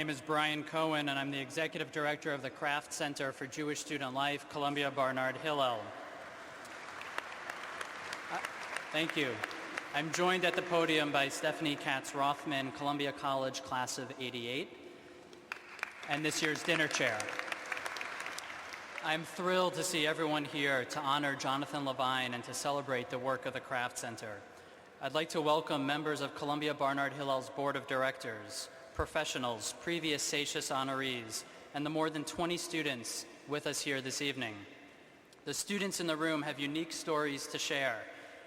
My name is Brian Cohen, and I'm the Executive Director of the Kraft Center for Jewish Student Life, Columbia Barnard Hillel. Thank you. I'm joined at the podium by Stephanie Katz-Rothman, Columbia College Class of '88, and this year's dinner chair. I'm thrilled to see everyone here to honor Jonathan Levine and to celebrate the work of the Kraft Center. I'd like to welcome members of Columbia Barnard Hillel's Board of Directors, professionals, previous seixas honorees, and the more than 20 students with us here this evening. The students in the room have unique stories to share,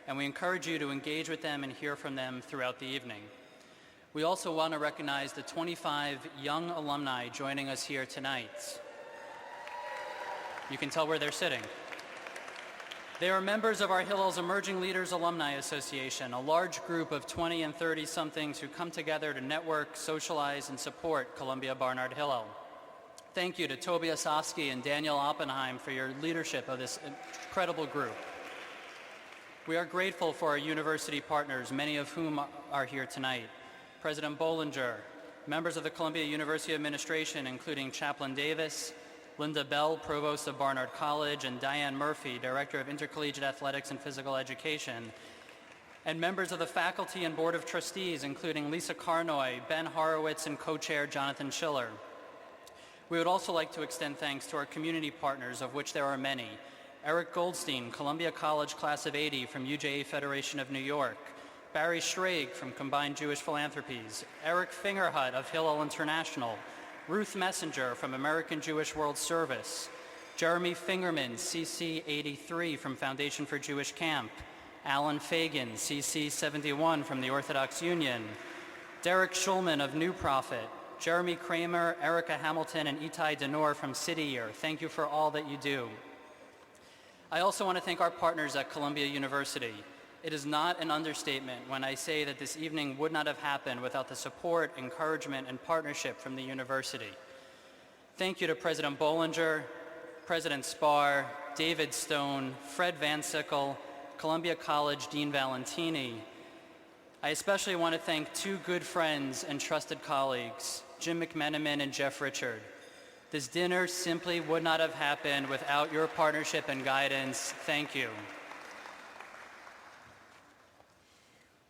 and we encourage you to engage with them and hear from them throughout the evening. We also want to recognize the 25 young alumni joining us here tonight. You can tell where they're sitting. They are members of our Hillel's Emerging Leaders Alumni Association, a large group of 20 and 30-somethings who come together to network, socialize, and support Columbia Barnard Hillel. Thank you to Tobias Oski and Daniel Oppenheim for your leadership of this incredible group. We are grateful for our university partners, many of whom are here tonight. President Bollinger, members of the Columbia University Administration, including Chaplain Davis, Linda Bell, Provost of Barnard College, and Diane Murphy, Director of Intercollegiate Athletics and Physical Education, and members of the faculty and Board of Trustees, including Lisa Carnoy, Ben Horowitz, and co-chair Jonathan Schiller. We would also like to extend thanks to our community partners, of which there are many. Eric Goldstein, Columbia College Class of '80 from UJA Federation of New York, Barry Schrage from Combined Jewish Philanthropies, Eric Fingerhut of Hillel International, Ruth Messenger from American Jewish World Service, Jeremy Fingerman, CC 83 from Foundation for Jewish Camp, Alan Fagan, CC 71 from the Orthodox Union, Derek Schulman of New Prophet, Jeremy Kramer, Erica Hamilton, and Itai Denor from City Year. Thank you for all that you do. I also want to thank our partners at Columbia University. It is not an understatement when I say that this evening would not have happened without the support, encouragement, and partnership from the university. Thank you to President Bollinger, President Spar, David Stone, Fred Van Sickle, Columbia College Dean Valentini. I especially want to thank two good friends and trusted colleagues, Jim McMenamin and Jeff Richard. This dinner simply would not have happened without your partnership and guidance. Thank you.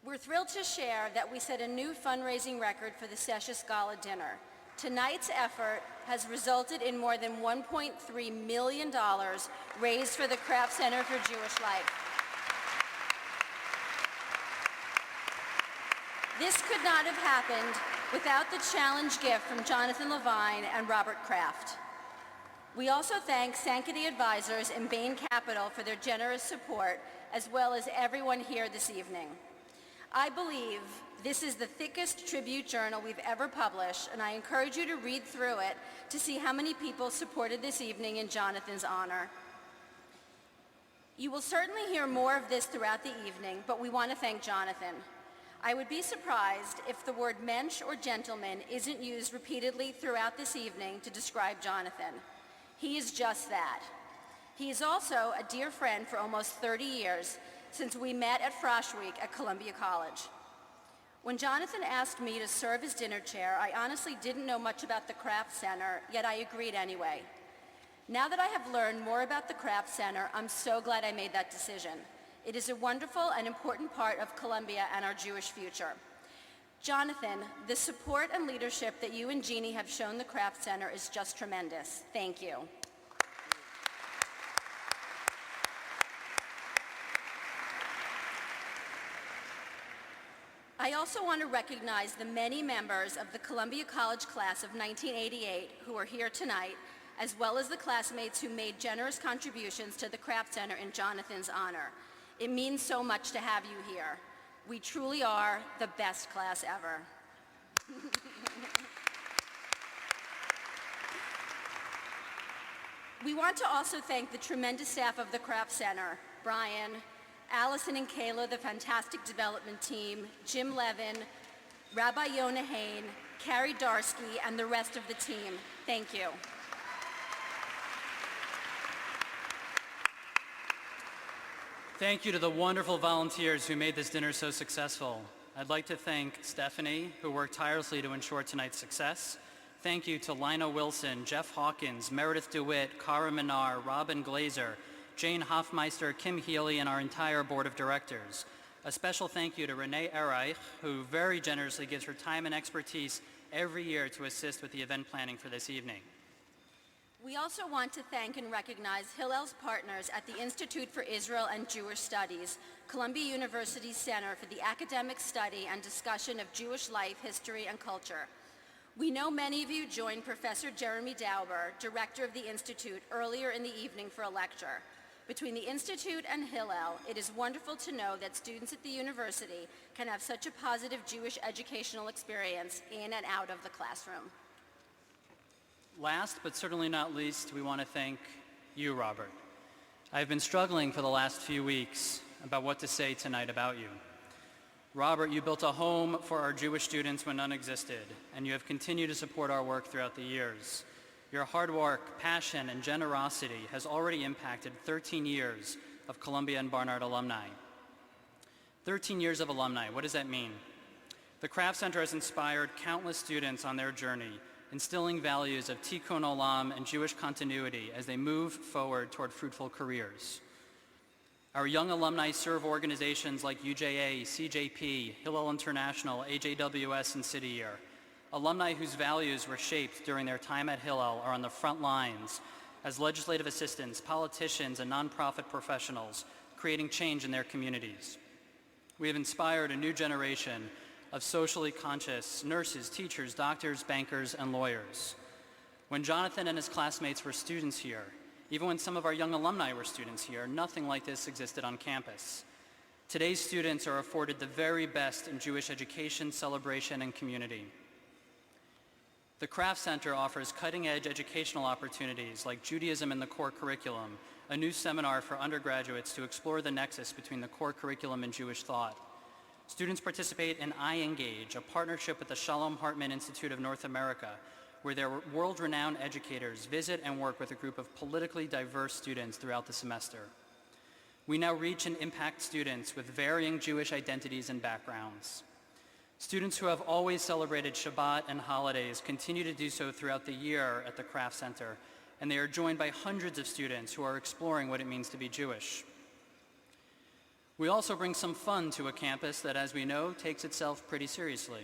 We're thrilled to share that we set a new fundraising record for the seixas Gala Dinner. Tonight's effort has resulted in more than $1.3 million raised for the Kraft Center for Jewish Life. This could not have happened without the challenge gift from Jonathan Levine and Robert Kraft. We also thank Sanctity Advisors and Bain Capital for their generous support, as well as everyone here this evening. I believe this is the thickest tribute journal we've ever published, and I encourage you to read through it to see how many people supported this evening in Jonathan's honor. You will certainly hear more of this throughout the evening, but we want to thank Jonathan. I would be surprised if the word mensch or gentleman isn't used repeatedly throughout this evening to describe Jonathan. He is just that. He is also a dear friend for almost 30 years, since we met at Frosh Week at Columbia College. When Jonathan asked me to serve as dinner chair, I honestly didn't know much about the Kraft Center, yet I agreed anyway. Now that I have learned more about the Kraft Center, I'm so glad I made that decision. It is a wonderful and important part of Columbia and our Jewish future. Jonathan, the support and leadership that you and Jeannie have shown the Kraft Center is just tremendous. Thank you. I also want to recognize the many members of the Columbia College class of 1988 who are here tonight, as well as the classmates who made generous contributions to the Kraft Center in Jonathan's honor. It means so much to have you here. We truly are the best class ever. We want to also thank the tremendous staff of the Kraft Center, Brian, Allison and Kayla, the fantastic development team, Jim Levin, Rabbi Yonah Hain, Carrie Darsky, and the rest of the team. Thank you. Thank you to the wonderful volunteers who made this dinner so successful. I'd like to thank Stephanie, who worked tirelessly to ensure tonight's success, Thank you to Lina Wilson, Jeff Hawkins, Meredith DeWitt, Cara Minar, Robin Glazer, Jane Hoffmeister, Kim Healy, and our entire board of directors. A special thank you to Renee Erreich, who very generously gives her time and expertise every year to assist with the event planning for this evening. We also want to thank and recognize Hillel's partners at the Institute for Israel and Jewish Studies, Columbia University's Center for the Academic Study and Discussion of Jewish Life, History, and Culture. We know many of you joined Professor Jeremy Dauber, director of the Institute, earlier in the evening for a lecture. Between the Institute and Hillel, it is wonderful to know that students at the university can have such a positive Jewish educational experience in and out of the classroom. Last, but certainly not least, we want to thank you, Robert. I've been struggling for the last few weeks about what to say tonight about you. Robert, you built a home for our Jewish students when none existed, and you have continued to support our work throughout the years. Your hard work, passion, and generosity has already impacted 13 years of Columbia and Barnard alumni. 13 years of alumni, what does that mean? The Craft Center has inspired countless students on their journey, instilling values of tikkun olam and Jewish continuity as they move forward toward fruitful careers. Our young alumni serve organizations like UJA, CJP, Hillel International, AJWS, and City Year. Alumni whose values were shaped during their time at Hillel are on the front lines as legislative assistants, politicians, and nonprofit professionals, creating change in their communities. We have inspired a new generation of socially conscious nurses, teachers, doctors, bankers, and lawyers. When Jonathan and his classmates were students here, even when some of our young alumni were students here, nothing like this existed on campus. Today's students are afforded the very best in Jewish education, celebration, and community. The Craft Center offers cutting-edge educational opportunities like Judaism in the core curriculum, a new seminar for undergraduates to explore the nexus between the core curriculum and Jewish thought. Students participate in iEngage, a partnership with the Shalom Hartman Institute of North America, where their world-renowned educators visit and work with a group of politically diverse students throughout the semester. We now reach and impact students with varying Jewish identities and backgrounds. Students who have always celebrated Shabbat and holidays continue to do so throughout the year at the Craft Center, and they are joined by hundreds of students who are exploring what it means to be Jewish. We also bring some fun to a campus that, as we know, takes itself pretty seriously.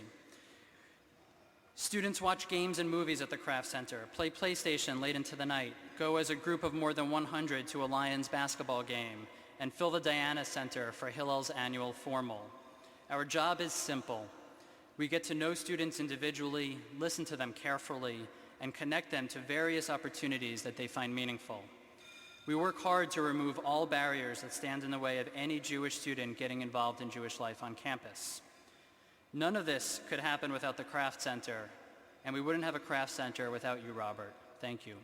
Students watch games and movies at the Craft Center, play PlayStation late into the night, go as a group of more than 100 to a Lions basketball game, and fill the Diana Center for Hillel's annual formal. Our job is simple. We get to know students individually, listen to them carefully, and connect them to various opportunities that they find meaningful. We work hard to remove all barriers that stand in the way of any Jewish student getting involved in Jewish life on campus. None of this could happen without the Craft Center, and we wouldn't have a Craft Center without you, Robert. Thank you.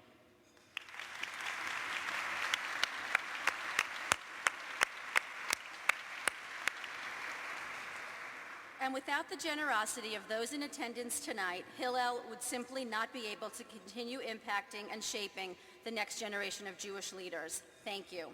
And without the generosity of those in attendance tonight, Hillel would simply not be able to continue impacting and shaping the next generation of Jewish leaders. Thank you.